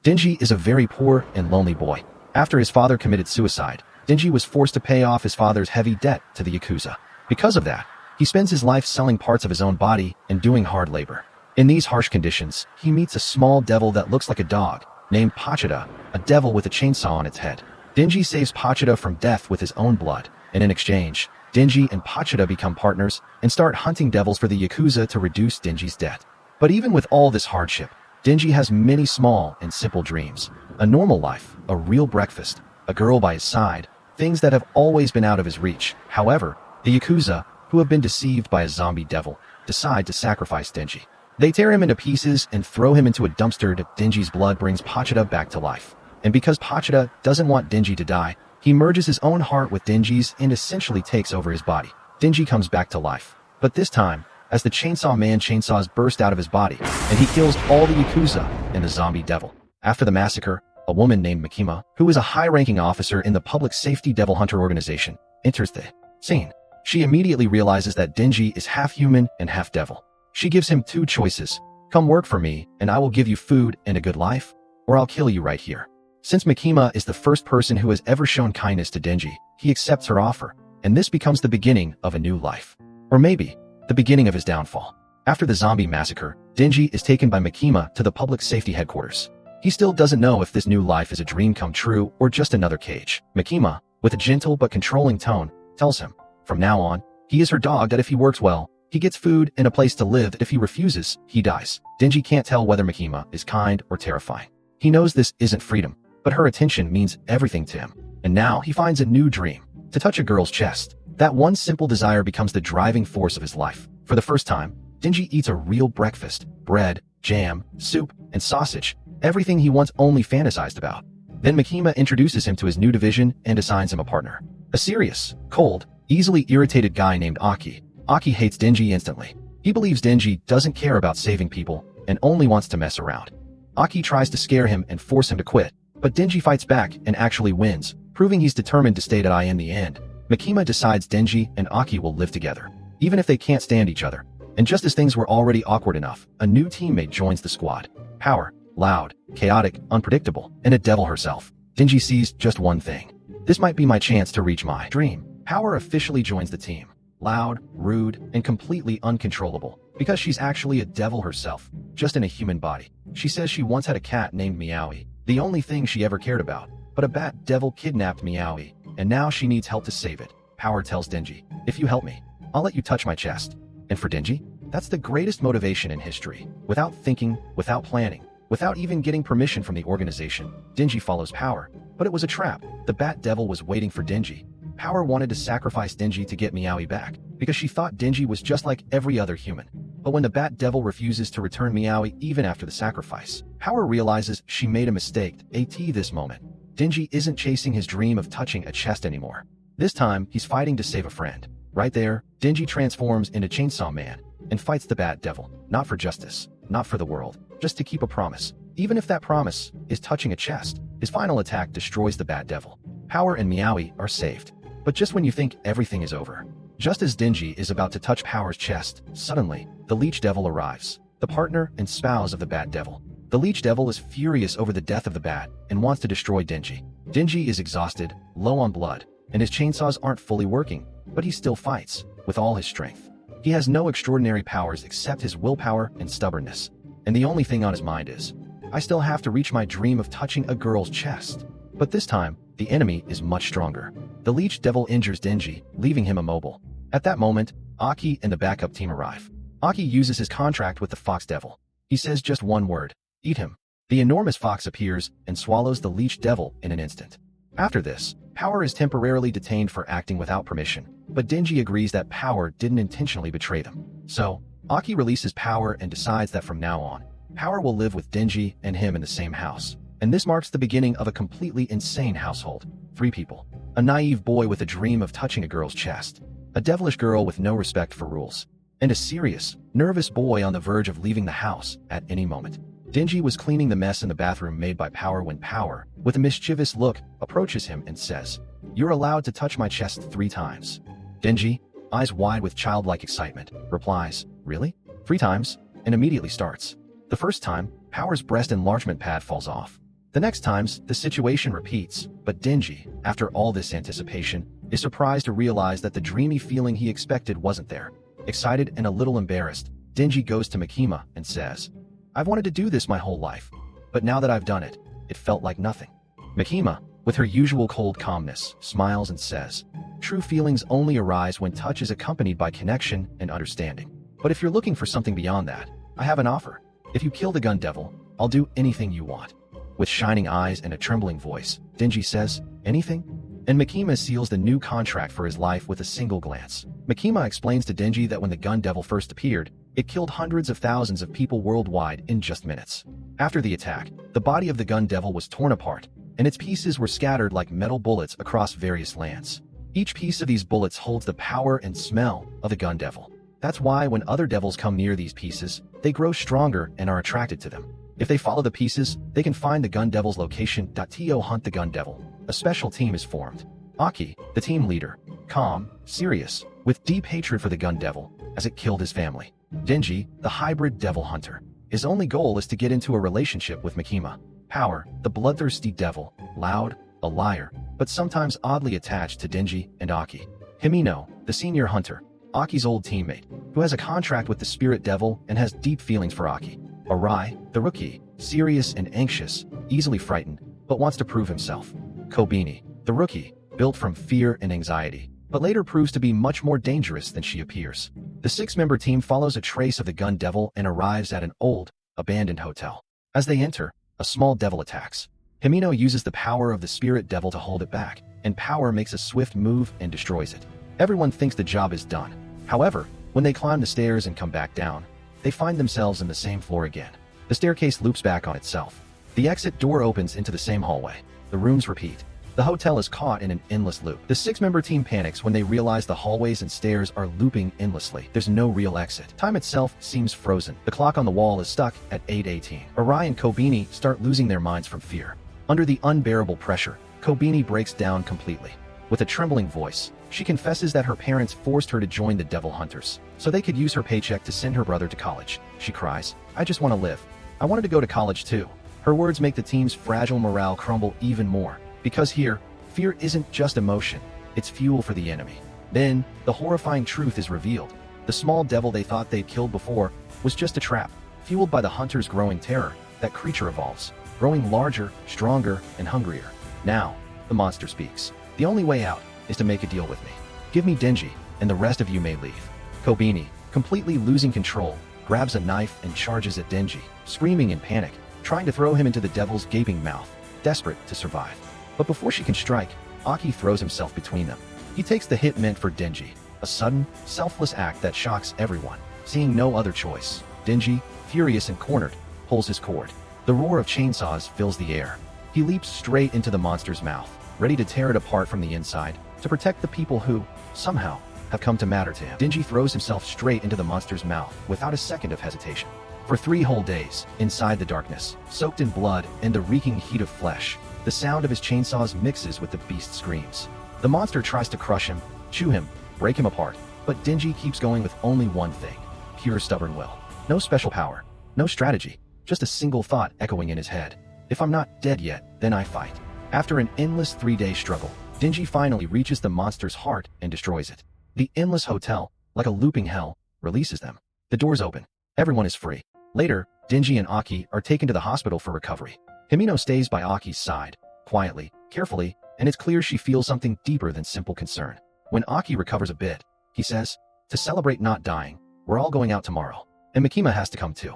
Denji is a very poor and lonely boy. After his father committed suicide, Denji was forced to pay off his father's heavy debt to the Yakuza. Because of that, he spends his life selling parts of his own body and doing hard labor. In these harsh conditions, he meets a small devil that looks like a dog, named Pochita, a devil with a chainsaw on its head. Denji saves Pochita from death with his own blood, and in exchange, Denji and Pochita become partners and start hunting devils for the Yakuza to reduce Denji's debt. But even with all this hardship, Denji has many small and simple dreams. A normal life, a real breakfast, a girl by his side, things that have always been out of his reach. However, the Yakuza, who have been deceived by a zombie devil, decide to sacrifice Denji. They tear him into pieces and throw him into a dumpster. Denji's blood brings Pochita back to life. And because Pochita doesn't want Denji to die, he merges his own heart with Denji's and essentially takes over his body. Denji comes back to life. But this time, as the Chainsaw Man chainsaws burst out of his body, and he kills all the Yakuza and the zombie devil. After the massacre, a woman named Makima, who is a high-ranking officer in the Public Safety Devil Hunter organization, enters the scene. She immediately realizes that Denji is half human and half devil. She gives him two choices. Come work for me, and I will give you food and a good life, or I'll kill you right here. Since Makima is the first person who has ever shown kindness to Denji, he accepts her offer, and this becomes the beginning of a new life. Or maybe, the beginning of his downfall. After the zombie massacre, Denji is taken by Makima to the public safety headquarters. He still doesn't know if this new life is a dream come true or just another cage. Makima, with a gentle but controlling tone, tells him, from now on, he is her dog, that if he works well, he gets food and a place to live. If he refuses, he dies. Denji can't tell whether Makima is kind or terrifying. He knows this isn't freedom, but her attention means everything to him. And now he finds a new dream, to touch a girl's chest. That one simple desire becomes the driving force of his life. For the first time, Denji eats a real breakfast: bread, jam, soup, and sausage, everything he once only fantasized about. Then Makima introduces him to his new division and assigns him a partner. A serious, cold, easily irritated guy named Aki. Aki hates Denji instantly. He believes Denji doesn't care about saving people and only wants to mess around. Aki tries to scare him and force him to quit, but Denji fights back and actually wins, proving he's determined to stay in the end. Makima decides Denji and Aki will live together, even if they can't stand each other. And just as things were already awkward enough, a new teammate joins the squad. Power, loud, chaotic, unpredictable, and a devil herself. Denji sees just one thing. This might be my chance to reach my dream. Power officially joins the team. Loud, rude, and completely uncontrollable, because she's actually a devil herself, just in a human body. She says she once had a cat named Meowie, the only thing she ever cared about. But a bat devil kidnapped Meowie, and now she needs help to save it. Power tells Denji, if you help me, I'll let you touch my chest. And for Denji, that's the greatest motivation in history. Without thinking, without planning, without even getting permission from the organization, Denji follows Power. But it was a trap. The bat devil was waiting for Denji. Power wanted to sacrifice Denji to get Meowie back, because she thought Denji was just like every other human. But when the bat devil refuses to return Meowie even after the sacrifice, Power realizes she made a mistake. This moment, Denji isn't chasing his dream of touching a chest anymore. This time, he's fighting to save a friend. Right there, Denji transforms into Chainsaw Man and fights the Bat Devil, not for justice, not for the world, just to keep a promise. Even if that promise is touching a chest, his final attack destroys the Bat Devil. Power and Meowie are saved. But just when you think everything is over, just as Denji is about to touch Power's chest, suddenly, the Leech Devil arrives, the partner and spouse of the Bat Devil. The Leech Devil is furious over the death of the bat and wants to destroy Denji. Denji is exhausted, low on blood, and his chainsaws aren't fully working, but he still fights, with all his strength. He has no extraordinary powers except his willpower and stubbornness. And the only thing on his mind is, I still have to reach my dream of touching a girl's chest. But this time, the enemy is much stronger. The Leech Devil injures Denji, leaving him immobile. At that moment, Aki and the backup team arrive. Aki uses his contract with the Fox Devil. He says just one word: eat him. The enormous fox appears and swallows the Leech Devil in an instant. After this, Power is temporarily detained for acting without permission, but Denji agrees that Power didn't intentionally betray them. So, Aki releases Power and decides that from now on, Power will live with Denji and him in the same house. And this marks the beginning of a completely insane household. 3 people. A naive boy with a dream of touching a girl's chest. A devilish girl with no respect for rules. And a serious, nervous boy on the verge of leaving the house at any moment. Denji was cleaning the mess in the bathroom made by Power when Power, with a mischievous look, approaches him and says, "You're allowed to touch my chest 3 times. Denji, eyes wide with childlike excitement, replies, "Really? 3 times?" and immediately starts. The first time, Power's breast enlargement pad falls off. The next times, the situation repeats, but Denji, after all this anticipation, is surprised to realize that the dreamy feeling he expected wasn't there. Excited and a little embarrassed, Denji goes to Makima and says, "I've wanted to do this my whole life, but now that I've done it, it felt like nothing." Makima, with her usual cold calmness, smiles and says, "True feelings only arise when touch is accompanied by connection and understanding. But if you're looking for something beyond that, I have an offer. If you kill the gun devil, I'll do anything you want." With shining eyes and a trembling voice, Denji says, "Anything?" And Makima seals the new contract for his life with a single glance. Makima explains to Denji that when the gun devil first appeared, it killed hundreds of thousands of people worldwide in just minutes. After the attack, the body of the gun devil was torn apart, and its pieces were scattered like metal bullets across various lands. Each piece of these bullets holds the power and smell of the gun devil. That's why when other devils come near these pieces, they grow stronger and are attracted to them. If they follow the pieces, they can find the gun devil's location. To hunt the gun devil, a special team is formed. Aki, the team leader, calm, serious, with deep hatred for the gun devil, as it killed his family. Denji, the hybrid devil hunter, his only goal is to get into a relationship with Makima. Power, the bloodthirsty devil, loud, a liar, but sometimes oddly attached to Denji and Aki. Himino, the senior hunter, Aki's old teammate, who has a contract with the spirit devil and has deep feelings for Aki. Arai, the rookie, serious and anxious, easily frightened, but wants to prove himself. Kobini, the rookie, built from fear and anxiety, but later proves to be much more dangerous than she appears. The six-member team follows a trace of the gun devil and arrives at an old, abandoned hotel. As they enter, a small devil attacks. Himino uses the power of the spirit devil to hold it back, and power makes a swift move and destroys it. Everyone thinks the job is done. However, when they climb the stairs and come back down, they find themselves in the same floor again. The staircase loops back on itself. The exit door opens into the same hallway. The rooms repeat. The hotel is caught in an endless loop. The six-member team panics when they realize the hallways and stairs are looping endlessly. There's no real exit. Time itself seems frozen. The clock on the wall is stuck at 8:18. Arai and Kobini start losing their minds from fear. Under the unbearable pressure, Kobini breaks down completely. With a trembling voice, she confesses that her parents forced her to join the devil hunters, so they could use her paycheck to send her brother to college. She cries, "I just want to live. I wanted to go to college too." Her words make the team's fragile morale crumble even more, because here, fear isn't just emotion, it's fuel for the enemy. Then, the horrifying truth is revealed. The small devil they thought they'd killed before was just a trap. Fueled by the hunter's growing terror, that creature evolves, growing larger, stronger, and hungrier. Now, the monster speaks. "The only way out is to make a deal with me. Give me Denji, and the rest of you may leave." Kobini, completely losing control, grabs a knife and charges at Denji, screaming in panic, trying to throw him into the devil's gaping mouth, desperate to survive. But before she can strike, Aki throws himself between them. He takes the hit meant for Denji, a sudden, selfless act that shocks everyone. Seeing no other choice, Denji, furious and cornered, pulls his cord. The roar of chainsaws fills the air. He leaps straight into the monster's mouth, ready to tear it apart from the inside, to protect the people who, somehow, have come to matter to him. Denji throws himself straight into the monster's mouth without a second of hesitation. For 3 whole days, inside the darkness, soaked in blood and the reeking heat of flesh, the sound of his chainsaws mixes with the beast's screams. The monster tries to crush him, chew him, break him apart, but Denji keeps going with only one thing: pure stubborn will. No special power, no strategy, just a single thought echoing in his head. "If I'm not dead yet, then I fight." After an endless 3-day struggle, Denji finally reaches the monster's heart and destroys it. The endless hotel, like a looping hell, releases them. The doors open. Everyone is free. Later, Denji and Aki are taken to the hospital for recovery. Himino stays by Aki's side, quietly, carefully, and it's clear she feels something deeper than simple concern. When Aki recovers a bit, he says, "To celebrate not dying, we're all going out tomorrow. And Makima has to come too."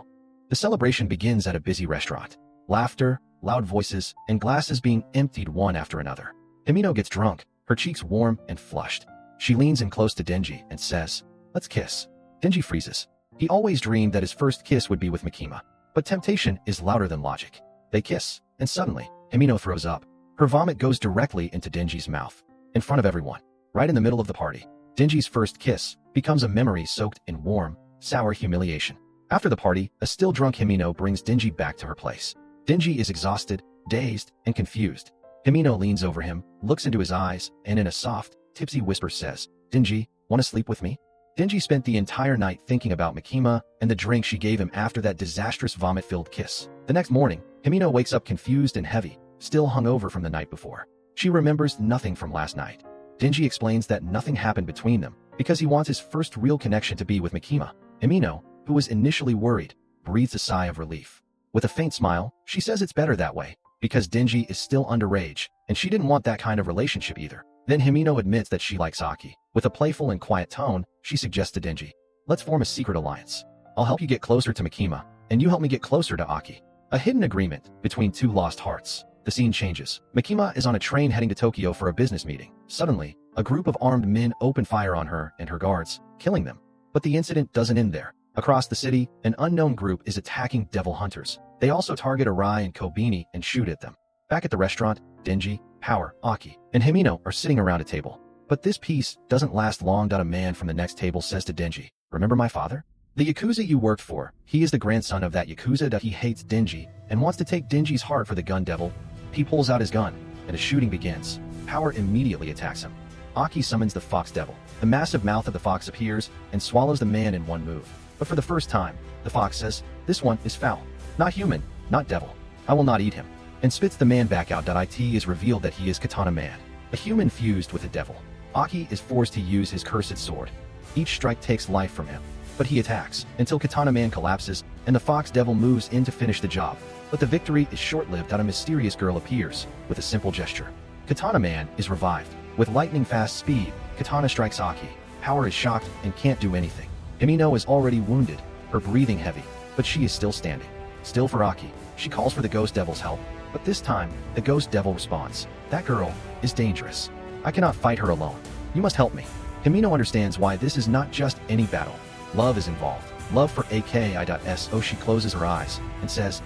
The celebration begins at a busy restaurant. Laughter, loud voices, and glasses being emptied one after another. Himino gets drunk, her cheeks warm and flushed. She leans in close to Denji and says, "Let's kiss." Denji freezes. He always dreamed that his first kiss would be with Makima. But temptation is louder than logic. They kiss, and suddenly, Himino throws up. Her vomit goes directly into Denji's mouth, in front of everyone, right in the middle of the party. Denji's first kiss becomes a memory soaked in warm, sour humiliation. After the party, a still drunk Himino brings Denji back to her place. Denji is exhausted, dazed, and confused. Himino leans over him, looks into his eyes, and in a soft, tipsy whisper says, "Denji, want to sleep with me?" Denji spent the entire night thinking about Makima and the drink she gave him after that disastrous vomit-filled kiss. The next morning, Himino wakes up confused and heavy, still hungover from the night before. She remembers nothing from last night. Denji explains that nothing happened between them because he wants his first real connection to be with Makima. Himino, who was initially worried, breathes a sigh of relief. With a faint smile, she says it's better that way because Denji is still underage and she didn't want that kind of relationship either. Then Himino admits that she likes Aki. With a playful and quiet tone, she suggests to Denji, "Let's form a secret alliance. I'll help you get closer to Makima, and you help me get closer to Aki." A hidden agreement between two lost hearts. The scene changes. Makima is on a train heading to Tokyo for a business meeting. Suddenly, a group of armed men open fire on her and her guards, killing them. But the incident doesn't end there. Across the city, an unknown group is attacking devil hunters. They also target Arai and Kobini and shoot at them. Back at the restaurant, Denji, Power, Aki, and Himino are sitting around a table. But this peace doesn't last long. A man from the next table says to Denji, "Remember my father? The Yakuza you worked for. He is the grandson of that Yakuza. He hates Denji and wants to take Denji's heart for the gun devil." He pulls out his gun, and a shooting begins. Power immediately attacks him. Aki summons the fox devil. The massive mouth of the fox appears and swallows the man in one move. But for the first time, the fox says, "This one is foul. Not human, not devil. I will not eat him," and spits the man back out. It is revealed that he is Katana Man, a human fused with a devil. Aki is forced to use his cursed sword. Each strike takes life from him, but he attacks until Katana Man collapses and the fox devil moves in to finish the job. But the victory is short-lived. A mysterious girl appears with a simple gesture. Katana Man is revived. With lightning-fast speed, Katana strikes Aki. Power is shocked and can't do anything. Himino is already wounded, her breathing heavy, but she is still standing. Still for Aki, she calls for the ghost devil's help, but this time, the ghost devil responds, "That girl is dangerous. I cannot fight her alone. You must help me." Himino understands why this is not just any battle. Love is involved. Love for AKI.SO. She closes her eyes and says,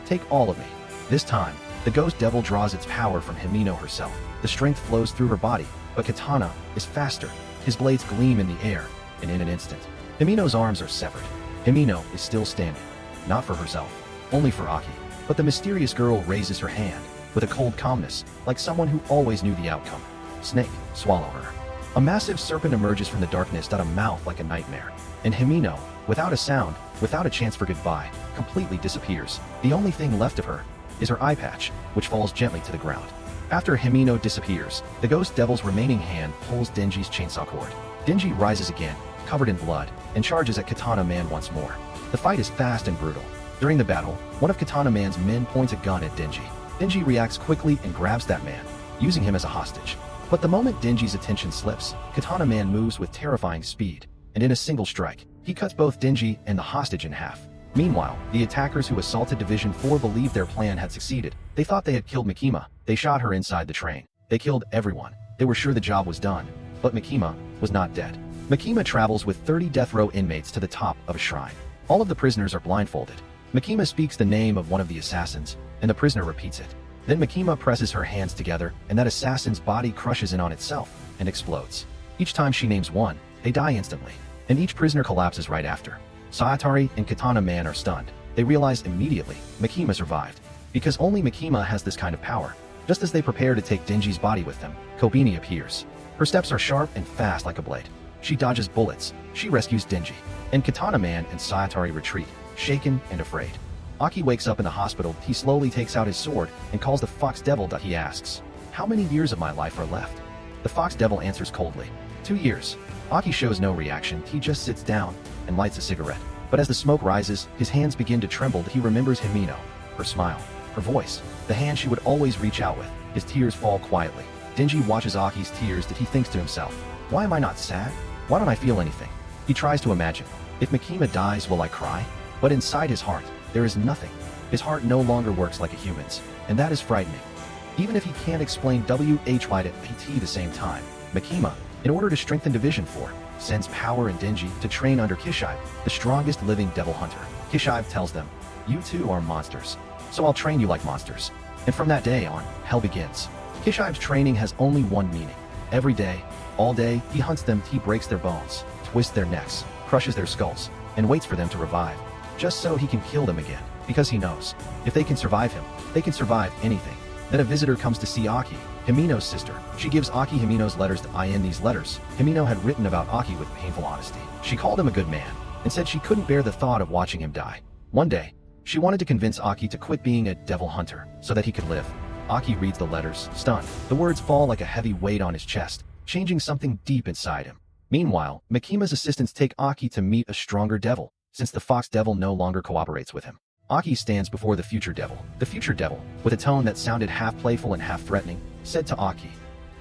Take all of me." This time, the ghost devil draws its power from Himino herself. The strength flows through her body, but Katana is faster. His blades gleam in the air, and in an instant, Himino's arms are severed. Himino is still standing. Not for herself, only for Aki. But the mysterious girl raises her hand, with a cold calmness, like someone who always knew the outcome. "Snake, swallow her." A massive serpent emerges from the darkness. A mouth like a nightmare. And Himino, without a sound, without a chance for goodbye, completely disappears. The only thing left of her is her eye patch, which falls gently to the ground. After Himino disappears, the ghost devil's remaining hand pulls Denji's chainsaw cord. Denji rises again, covered in blood, and charges at Katana Man once more. The fight is fast and brutal. During the battle, one of Katana Man's men points a gun at Denji. Denji reacts quickly and grabs that man, using him as a hostage. But the moment Denji's attention slips, Katana Man moves with terrifying speed, and in a single strike, he cuts both Denji and the hostage in half. Meanwhile, the attackers who assaulted Division 4 believed their plan had succeeded. They thought they had killed Makima. They shot her inside the train. They killed everyone. They were sure the job was done. But Makima was not dead. Makima travels with 30 death row inmates to the top of a shrine. All of the prisoners are blindfolded. Makima speaks the name of one of the assassins, and the prisoner repeats it. Then Makima presses her hands together, and that assassin's body crushes in on itself and explodes. Each time she names one, they die instantly, and each prisoner collapses right after. Sayatari and Katana Man are stunned. They realize immediately Makima survived, because only Makima has this kind of power. Just as they prepare to take Denji's body with them, Kobini appears. Her steps are sharp and fast like a blade. She dodges bullets. She rescues Denji. And Katana Man and Sayatari retreat, shaken and afraid. Aki wakes up in the hospital. He slowly takes out his sword and calls the Fox Devil. He asks, "How many years of my life are left?" The Fox Devil answers coldly, 2 years. Aki shows no reaction. He just sits down and lights a cigarette. But as the smoke rises, his hands begin to tremble. He remembers Himino, her smile, her voice, the hand she would always reach out with. His tears fall quietly. Denji watches Aki's tears. He thinks to himself, "Why am I not sad? Why don't I feel anything?" He tries to imagine, if Makima dies, will I cry? But inside his heart, there is nothing. His heart no longer works like a human's, and that is frightening. Even if he can't explain WHY to PT the same time, Makima, in order to strengthen Division 4, sends Power and Denji to train under Kishibe, the strongest living devil hunter. Kishibe tells them, "You two are monsters, so I'll train you like monsters." And from that day on, hell begins. Kishibe's training has only one meaning. Every day, all day, he hunts them. He breaks their bones, twists their necks, crushes their skulls, and waits for them to revive, just so he can kill them again. Because he knows, if they can survive him, they can survive anything. Then a visitor comes to see Aki, Himeno's sister. She gives Aki Himeno's letters to in these letters. Himeno had written about Aki with painful honesty. She called him a good man and said she couldn't bear the thought of watching him die. One day, she wanted to convince Aki to quit being a devil hunter so that he could live. Aki reads the letters, stunned. The words fall like a heavy weight on his chest, changing something deep inside him. Meanwhile, Makima's assistants take Aki to meet a stronger devil, since the fox devil no longer cooperates with him. Aki stands before the future devil. The future devil, with a tone that sounded half playful and half threatening, said to Aki,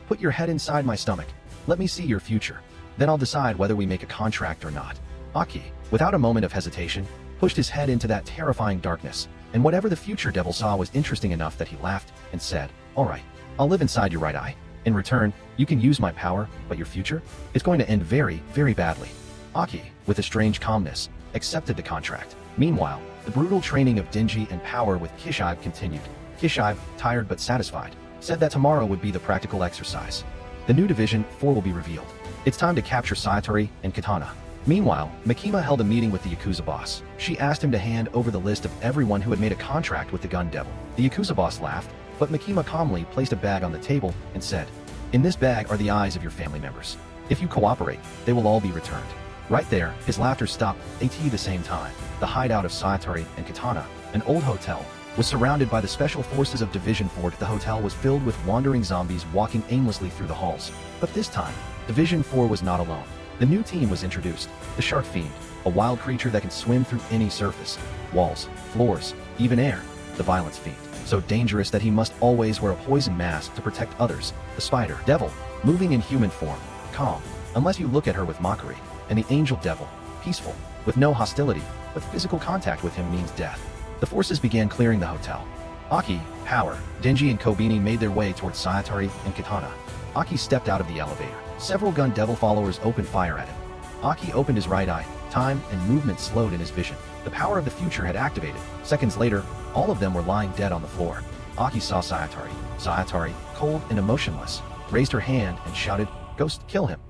"Put your head inside my stomach. Let me see your future. Then I'll decide whether we make a contract or not." Aki, without a moment of hesitation, pushed his head into that terrifying darkness, and whatever the future devil saw was interesting enough that he laughed and said, "All right, I'll live inside your right eye. In return, you can use my power, but your future? It's going to end very, very badly." Aki, with a strange calmness, accepted the contract. Meanwhile, the brutal training of Denji and Power with Kishibe continued. Kishibe, tired but satisfied, said that tomorrow would be the practical exercise. The new Division 4 will be revealed. It's time to capture Satori and Katana. Meanwhile, Makima held a meeting with the Yakuza boss. She asked him to hand over the list of everyone who had made a contract with the Gun Devil. The Yakuza boss laughed, but Makima calmly placed a bag on the table and said, "In this bag are the eyes of your family members. If you cooperate, they will all be returned." Right there, his laughter stopped. At the same time, the hideout of Satori and Katana, an old hotel, was surrounded by the special forces of Division 4. The hotel was filled with wandering zombies walking aimlessly through the halls. But this time, Division 4 was not alone. The new team was introduced, the Shark Fiend, a wild creature that can swim through any surface, walls, floors, even air. The Violence Fiend, so dangerous that he must always wear a poison mask to protect others. The Spider Devil, moving in human form, calm, unless you look at her with mockery. And the Angel Devil, peaceful, with no hostility, but physical contact with him means death. The forces began clearing the hotel. Aki, Power, Denji and Kobeni made their way towards Satori and Katana. Aki stepped out of the elevator. Several Gun Devil followers opened fire at him. Aki opened his right eye. Time and movement slowed in his vision. The power of the future had activated. Seconds later, all of them were lying dead on the floor. Aki saw Satori. Satori, cold and emotionless, raised her hand and shouted, "Ghost, kill him."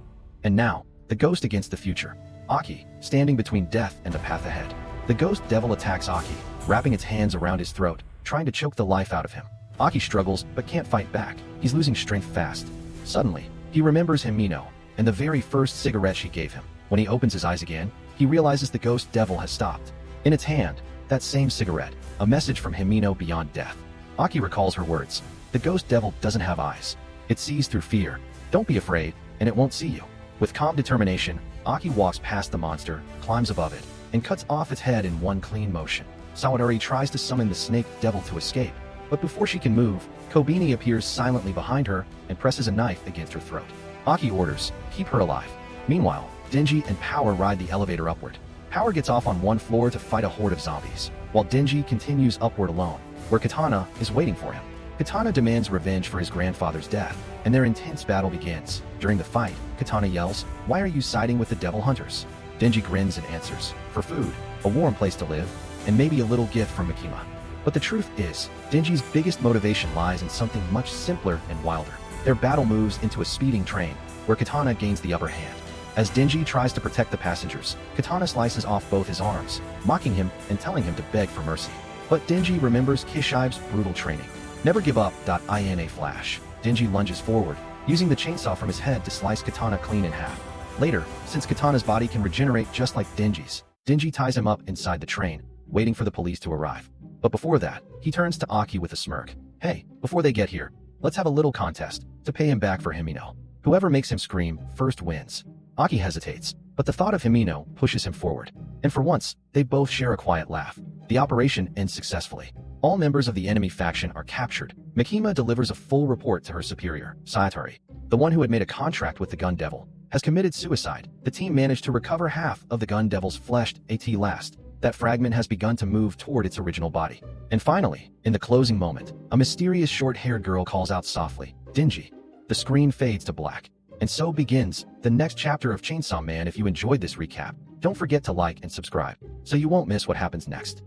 And now, the ghost against the future. Aki, standing between death and the path ahead. The Ghost Devil attacks Aki, wrapping its hands around his throat, trying to choke the life out of him. Aki struggles, but can't fight back. He's losing strength fast. Suddenly, he remembers Himeno, and the very first cigarette she gave him. When he opens his eyes again, he realizes the Ghost Devil has stopped. In its hand, that same cigarette, a message from Himeno beyond death. Aki recalls her words. The Ghost Devil doesn't have eyes. It sees through fear. Don't be afraid, and it won't see you. With calm determination, Aki walks past the monster, climbs above it, and cuts off its head in one clean motion. Sawadori tries to summon the snake devil to escape, but before she can move, Kobeni appears silently behind her and presses a knife against her throat. Aki orders, "Keep her alive." Meanwhile, Denji and Power ride the elevator upward. Power gets off on one floor to fight a horde of zombies, while Denji continues upward alone, where Katana is waiting for him. Katana demands revenge for his grandfather's death, and their intense battle begins. During the fight, Katana yells, "Why are you siding with the devil hunters?" Denji grins and answers, "For food, a warm place to live, and maybe a little gift from Makima." But the truth is, Denji's biggest motivation lies in something much simpler and wilder. Their battle moves into a speeding train, where Katana gains the upper hand. As Denji tries to protect the passengers, Katana slices off both his arms, mocking him and telling him to beg for mercy. But Denji remembers Kishibe's brutal training. Never give up. In a flash, Denji lunges forward, using the chainsaw from his head to slice Katana clean in half. Later, since Katana's body can regenerate just like Denji's, Denji ties him up inside the train, waiting for the police to arrive. But before that, he turns to Aki with a smirk. "Hey, before they get here, let's have a little contest to pay him back for Himeno. Whoever makes him scream first wins." Aki hesitates, but the thought of Himeno pushes him forward. And for once, they both share a quiet laugh. The operation ends successfully. All members of the enemy faction are captured. Makima delivers a full report to her superior, Satori. The one who had made a contract with the Gun Devil has committed suicide. The team managed to recover half of the Gun Devil's flesh. At last, that fragment has begun to move toward its original body. And finally, in the closing moment, a mysterious short-haired girl calls out softly, "Denji." The screen fades to black. And so begins the next chapter of Chainsaw Man. If you enjoyed this recap, don't forget to like and subscribe so you won't miss what happens next.